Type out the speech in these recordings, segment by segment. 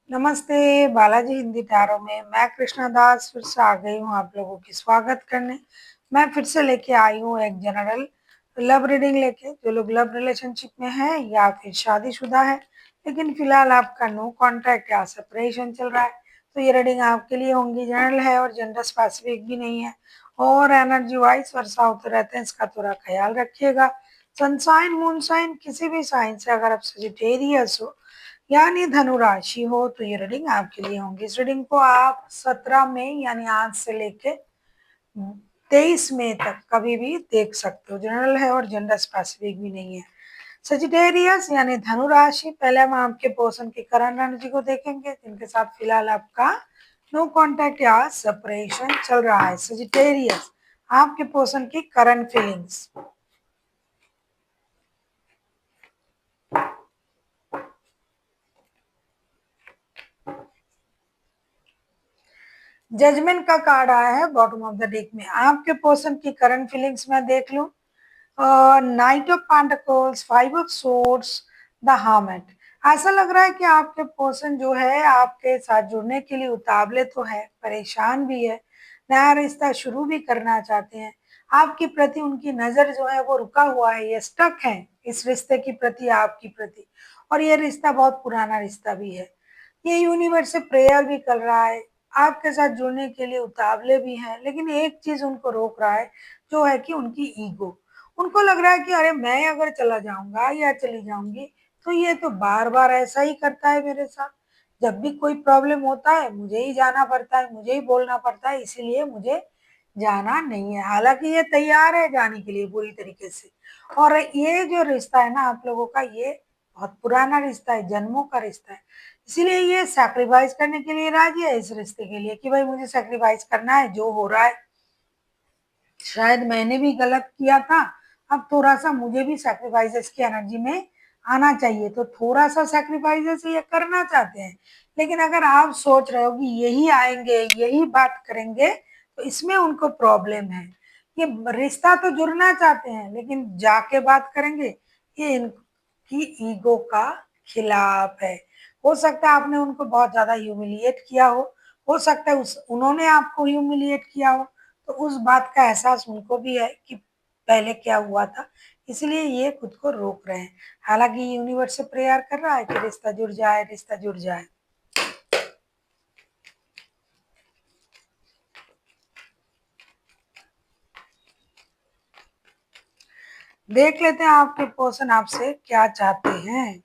नमस्ते, बालाजी हिंदी टैरो में मैं कृष्णा दास फिर से आ गई हूँ आप लोगों की स्वागत करने। मैं फिर से लेके आई हूँ एक जनरल लव रीडिंग लेके। जो लोग लव रिलेशनशिप में हैं या फिर शादीशुदा है लेकिन फिलहाल आपका नो कॉन्टैक्ट या सेपरेशन चल रहा है, तो ये रीडिंग आपके लिए होंगी। जनरल है और जेंडर स्पेसिफिक भी नहीं है और एनर्जी वाइज वर्षा होते रहते हैं, इसका थोड़ा ख्याल रखिएगा। सनसाइन मून साइन किसी भी साइन से अगर आप सजिटेरियस हो यानी धनु राशि हो तो ये रीडिंग आपके लिए होंगी। इस रीडिंग को आप 17 मई यानी आज से लेके 23 मई तक कभी भी देख सकते हो। जनरल है और जेंडर स्पेसिफिक भी नहीं है। सजिटेरियस यानी धनु राशि, पहले हम आपके पर्सन की करंट एनर्जी को देखेंगे जिनके साथ फिलहाल आपका नो कॉन्टैक्ट या सेपरेशन चल रहा है। सजिटेरियस, आपके पर्सन की करंट फीलिंग्स। जजमेंट का कार्ड आया है बॉटम ऑफ द डेक में। आपके पर्सन की करंट फीलिंग्स में देख लूं। Night of pentacles, five of swords, the hermit. ऐसा लग रहा है कि आपके पर्सन जो है आपके साथ जुड़ने के लिए उतावले तो है, परेशान भी है, नया रिश्ता शुरू भी करना चाहते हैं। आपके प्रति उनकी नजर जो है वो रुका हुआ है, ये स्टक है इस रिश्ते की प्रति, आपकी प्रति। और ये रिश्ता बहुत पुराना रिश्ता भी है। ये यूनिवर्स से प्रेयर भी कर रहा है, आपके साथ जुड़ने के लिए उतावले भी हैं, लेकिन एक चीज उनको रोक रहा है जो है कि उनकी ईगो। उनको लग रहा है कि अरे मैं अगर चला जाऊंगा या चली जाऊंगी तो ये तो बार बार ऐसा ही करता है मेरे साथ। जब भी कोई प्रॉब्लम होता है मुझे ही जाना पड़ता है, मुझे ही बोलना पड़ता है, इसीलिए मुझे जाना नहीं है। हालांकि ये तैयार है जाने के लिए पूरी तरीके से। और ये जो रिश्ता है ना आप लोगों का, ये बहुत पुराना रिश्ता है, जन्मों का रिश्ता है। इसीलिए ये सैक्रिफाइस करने के लिए राजी है इस रिश्ते के लिए कि भाई मुझे सैक्रिफाइस करना है जो हो रहा है। शायद मैंने भी गलत किया था, अब थोड़ा सा मुझे भी सैक्रिफाइसेस की एनर्जी में आना चाहिए, तो थोड़ा सा सैक्रिफाइसेस ये करना चाहते हैं। लेकिन अगर आप सोच रहे हो कि यही आएंगे यही बात करेंगे तो इसमें उनको प्रॉब्लम है। ये रिश्ता तो जुड़ना चाहते हैं लेकिन जाके बात करेंगे, ये इनकी ईगो का खिलाफ है। हो सकता है आपने उनको बहुत ज्यादा ह्यूमिलिएट किया हो सकता है उस उन्होंने आपको ह्यूमिलिएट किया हो, तो उस बात का एहसास उनको भी है कि पहले क्या हुआ था, इसलिए ये खुद को रोक रहे हैं। हालांकि यूनिवर्स से प्रेयर कर रहा है कि रिश्ता जुड़ जाए, रिश्ता जुड़ जाए। देख लेते हैं आपके पर्सन आपसे क्या चाहते हैं।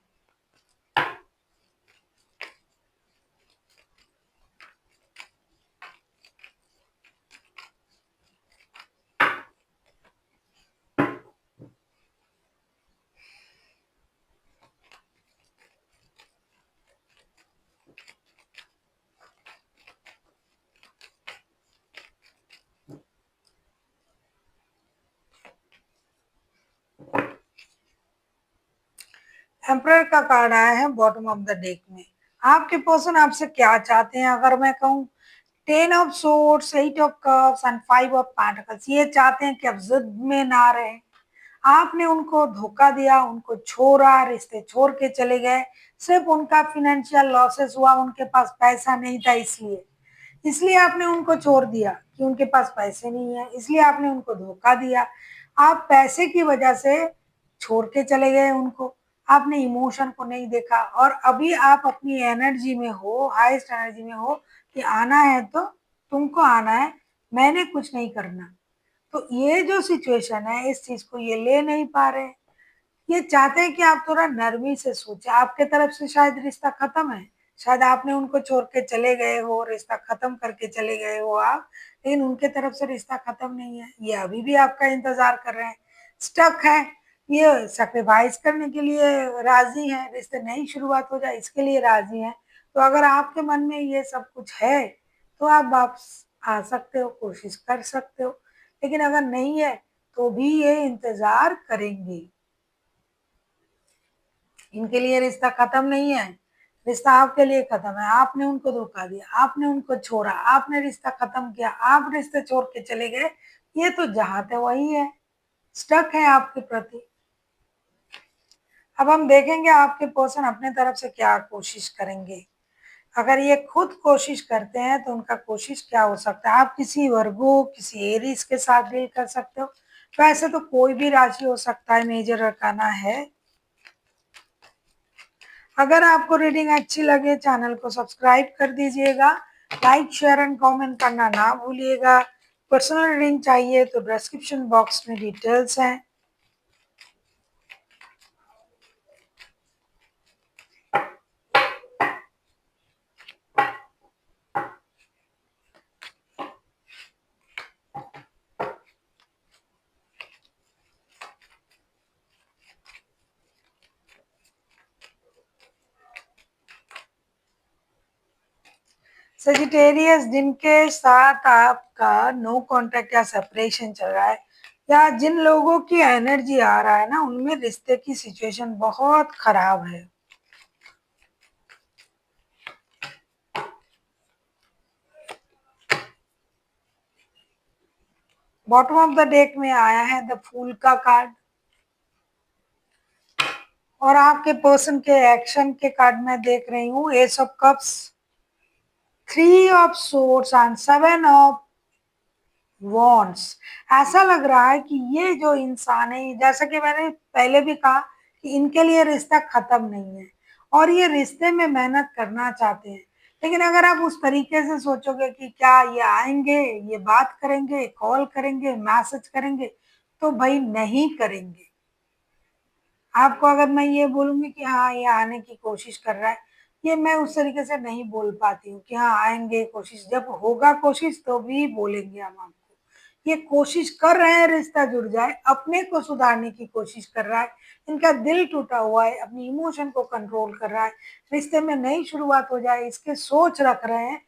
एम्परर का कार्ड आया है बॉटम ऑफ द डेक में। आपके पर्सन आपसे क्या चाहते हैं अगर मैं कहूँ, ten of swords, eight of cups and five of pentacles. ये चाहते हैं कि अब जिद में ना रहे। आपने उनको धोखा दिया, उनको छोड़ा, रिश्ते छोड़ के चले गए। सिर्फ उनका फिनेंशियल लॉसेस हुआ, उनके पास पैसा नहीं था, इसलिए इसलिए आपने उनको छोड़ दिया कि उनके पास पैसे नहीं है, इसलिए आपने उनको धोखा दिया। आप पैसे की वजह से छोड़ के चले गए उनको, आपने इमोशन को नहीं देखा और अभी आप अपनी एनर्जी में हो, हाईएस्ट एनर्जी में हो कि आना है तो तुमको आना है, मैंने कुछ नहीं करना। तो ये जो सिचुएशन है इस चीज को ये ले नहीं पा रहे। ये चाहते हैं कि आप थोड़ा नरमी से सोचे। आपके तरफ से शायद रिश्ता खत्म है, शायद आपने उनको छोड़ के चले गए हो, रिश्ता खत्म करके चले गए हो आप, लेकिन उनके तरफ से रिश्ता खत्म नहीं है, ये अभी भी आपका इंतजार कर रहे हैं, स्टक है। ये सेक्रीफाइस करने के लिए राजी है, रिश्ते नई शुरुआत हो जाए इसके लिए राजी है। तो अगर आपके मन में ये सब कुछ है तो आप वापस आ सकते हो, कोशिश कर सकते हो। लेकिन अगर नहीं है तो भी ये इंतजार करेंगे। इनके लिए रिश्ता खत्म नहीं है, रिश्ता आपके लिए खत्म है। आपने उनको धोखा दिया, आपने उनको छोड़ा, आपने रिश्ता खत्म किया, आप रिश्ते छोड़ के चले गए। ये तो जहाँ थे वही है, स्टक है आपके प्रति। अब हम देखेंगे आपके पर्सन अपने तरफ से क्या कोशिश करेंगे। अगर ये खुद कोशिश करते हैं तो उनका कोशिश क्या हो सकता है। आप किसी वर्गो, किसी एरीज के साथ डील कर सकते हो। वैसे तो कोई भी राशि हो सकता है, मेजर अरकाना है। अगर आपको रीडिंग अच्छी लगे चैनल को सब्सक्राइब कर दीजिएगा, लाइक शेयर एंड कमेंट करना ना भूलिएगा। पर्सनल रीडिंग चाहिए तो डिस्क्रिप्शन बॉक्स में डिटेल्स हैं। सजिटेरियस, जिनके साथ आपका नो कांटेक्ट या सेपरेशन चल रहा है, या जिन लोगों की एनर्जी आ रहा है ना, उनमें रिश्ते की सिचुएशन बहुत खराब है। बॉटम ऑफ द डेक में आया है द फूल का कार्ड, और आपके पर्सन के एक्शन के कार्ड में देख रही हूँ S of cups, 3 of swords and 7 of wants. ऐसा लग रहा है कि ये जो इंसान है, जैसा कि मैंने पहले भी कहा कि इनके लिए रिश्ता खत्म नहीं है और ये रिश्ते में मेहनत करना चाहते हैं। लेकिन अगर आप उस तरीके से सोचोगे कि क्या ये आएंगे, ये बात करेंगे, कॉल करेंगे, मैसेज करेंगे, तो भाई नहीं करेंगे। आपको अगर मैं ये बोलूंगी कि हाँ ये आने की कोशिश कर रहा है, ये मैं उस तरीके से नहीं बोल पाती हूँ कि हाँ आएंगे, कोशिश जब होगा कोशिश तो भी बोलेंगे हम आपको। ये कोशिश कर रहे हैं रिश्ता जुड़ जाए, अपने को सुधारने की कोशिश कर रहा है। इनका दिल टूटा हुआ है, अपनी इमोशन को कंट्रोल कर रहा है, रिश्ते में नई शुरुआत हो जाए इसके सोच रख रहे हैं।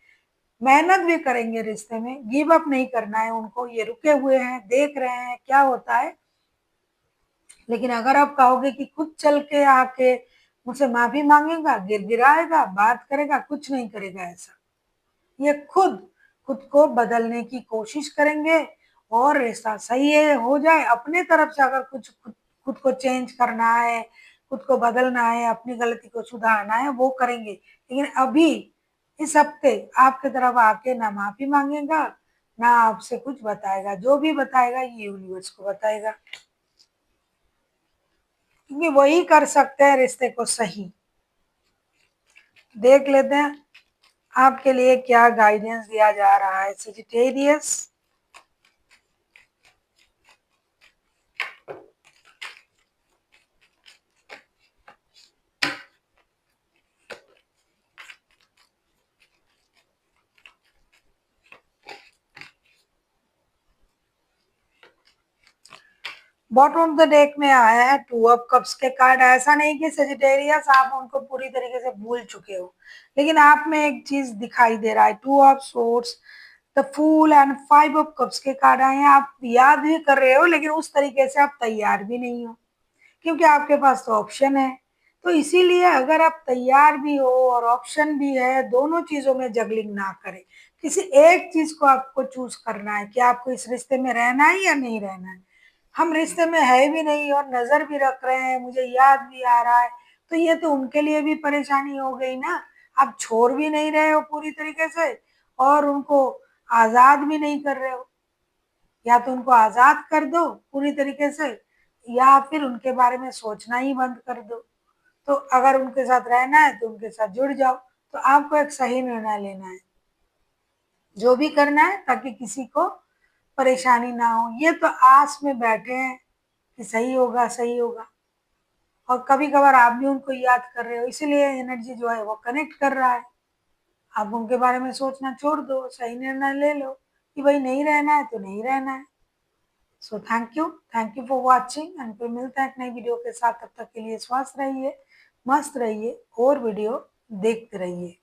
मेहनत भी करेंगे रिश्ते में, गिव अप नहीं करना है उनको। ये रुके हुए हैं, देख रहे हैं क्या होता है। लेकिन अगर आप कहोगे कि खुद चल के आके मुझसे माफी मांगेगा, गिड़गिड़ाएगा, बात करेगा, कुछ नहीं करेगा ऐसा। ये खुद खुद को बदलने की कोशिश करेंगे और ऐसा सही है हो जाए। अपने तरफ से अगर कुछ खुद को चेंज करना है, खुद को बदलना है, अपनी गलती को सुधारना है, वो करेंगे। लेकिन अभी इस हफ्ते आपके तरफ आके ना माफी मांगेगा, ना आपसे कुछ बताएगा। जो भी बताएगा ये यूनिवर्स को बताएगा, क्योंकि वही कर सकते हैं रिश्ते को सही। देख लेते हैं आपके लिए क्या गाइडेंस दिया जा रहा है Sagittarius. Bottom of the deck में आया है 2 ऑफ कप्स के कार्ड। ऐसा नहीं कि सजिटेरियस आप उनको पूरी तरीके से भूल चुके हो, लेकिन आप में एक चीज दिखाई दे रहा है, 2 of swords, the fool and 5 of cups के कार्ड आए हैं। आप याद भी कर रहे हो लेकिन उस तरीके से आप तैयार भी नहीं हो, क्योंकि आपके पास तो ऑप्शन है। तो इसीलिए अगर आप तैयार भी हो और ऑप्शन भी है, दोनों चीजों में जगलिंग ना करें। किसी एक चीज को आपको चूज करना है कि आपको इस रिश्ते में रहना है या नहीं रहना है। हम रिश्ते में है भी नहीं और नजर भी रख रहे हैं, मुझे याद भी आ रहा है, तो ये तो उनके लिए भी परेशानी हो गई ना। आप छोड़ भी नहीं रहे हो पूरी तरीके से और उनको आजाद भी नहीं कर रहे हो। या तो उनको आजाद कर दो पूरी तरीके से, या फिर उनके बारे में सोचना ही बंद कर दो। तो अगर उनके साथ रहना है तो उनके साथ जुड़ जाओ। तो आपको एक सही निर्णय लेना है, जो भी करना है, ताकि किसी को परेशानी ना हो। ये तो आस में बैठे हैं कि सही होगा सही होगा, और कभी कभार आप भी उनको याद कर रहे हो, इसीलिए एनर्जी जो है वो कनेक्ट कर रहा है। आप उनके बारे में सोचना छोड़ दो, सही निर्णय ले लो कि भाई नहीं रहना है तो नहीं रहना है। So thank you for watching, and फिर मिलते हैं एक नई वीडियो के साथ। तब तक के लिए स्वस्थ रहिए, मस्त रहिए और वीडियो देखते रहिए।